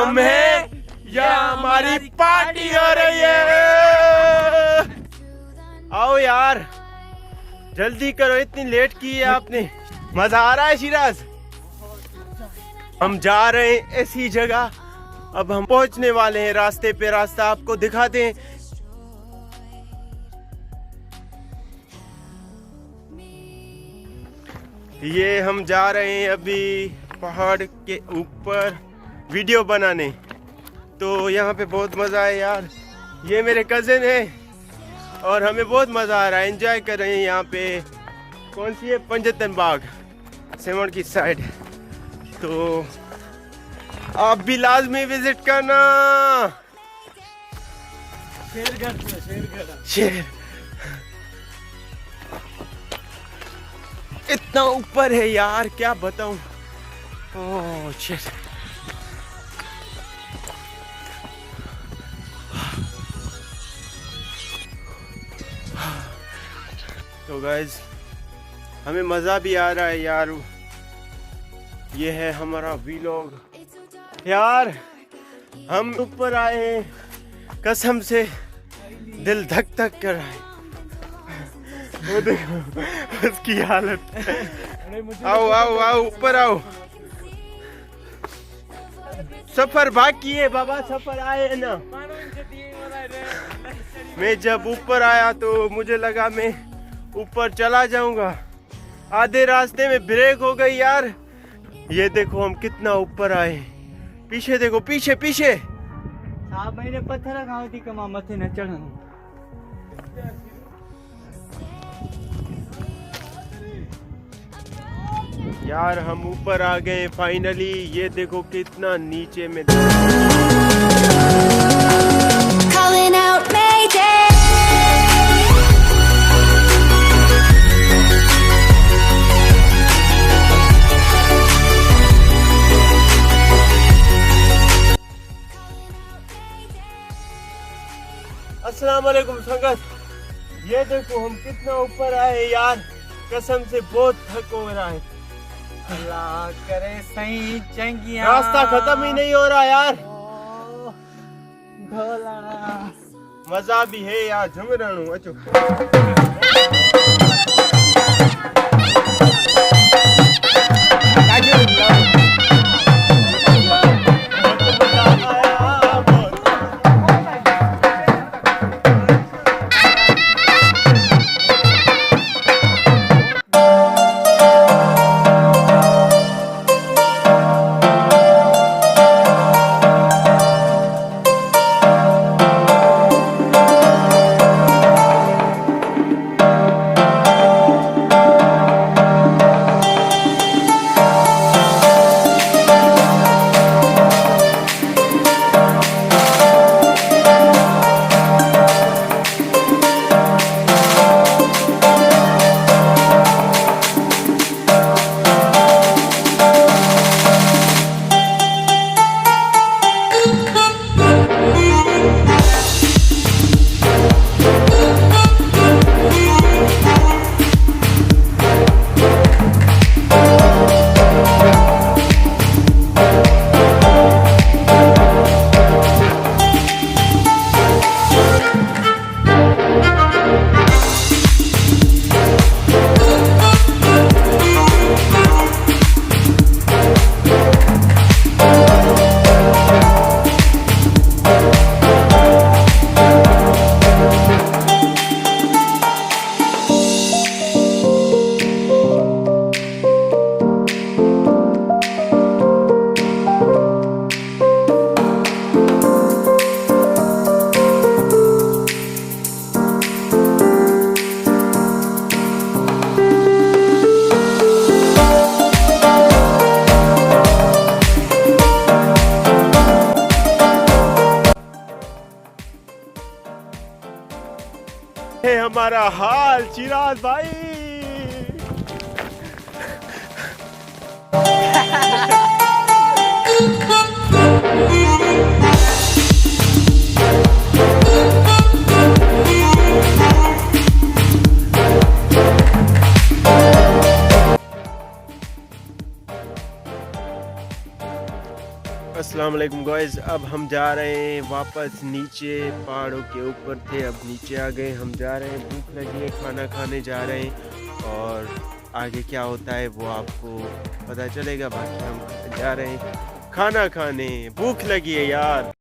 हम हैं या हमारी पार्टी हो रही है। आओ यार जल्दी करो, इतनी लेट की है आपने। मजा आ रहा है शिराज? हम जा रहे हैं ऐसी जगह, अब हम पहुंचने वाले हैं। रास्ते पे रास्ता आपको दिखाते हैं। ये हम जा रहे हैं अभी पहाड़ के ऊपर वीडियो बनाने। तो यहाँ पे बहुत मज़ा है यार। ये मेरे कज़न है और हमें बहुत मज़ा आ रहा है, एंजॉय कर रहे हैं यहाँ पे। कौन सी है? पंजतन बाग, सेवन की साइड। तो आप भी लाजमी विजिट करना। शेर इतना ऊपर है यार, क्या बताऊं। Oh shit. तो गाइस हमें मज़ा भी आ रहा है यार। ये है हमारा व्लॉग यार। हम ऊपर आए हैं, कसम से दिल धक धक कर रहा है। वो देखो उसकी हालत। आओ आओ आओ ऊपर आओ। सफर बाकी है बाबा, सफर आए है ना। मैं जब ऊपर आया तो मुझे लगा मैं ऊपर चला जाऊंगा, आधे रास्ते में ब्रेक हो गई यार। ये देखो हम कितना ऊपर आए। पीछे देखो, पीछे पीछे। साहब मैंने पत्थर खाओ थी कमा मथे न चढ़न। यार हम ऊपर आ गए फाइनली। ये देखो कितना नीचे में। Calling out Mayday. अस्सलाम वालेकुम संगत। ये देखो हम कितना ऊपर आए यार, कसम से बहुत थक हो रहा है। अल्लाह करे सही चंगिया। रास्ता खत्म ही नहीं हो रहा यार। ढोला मजा भी है यार, झूम रहा हूँ। अचो है हमारा हाल चिराज भाई। अस्सलाम वालेकुम गाइस, अब हम जा रहे हैं वापस नीचे। पहाड़ों के ऊपर थे, अब नीचे आ गए। हम जा रहे हैं, भूख लगी है, खाना खाने जा रहे हैं और आगे क्या होता है वो आपको पता चलेगा। बाकी हम जा रहे हैं खाना खाने, भूख लगी है यार।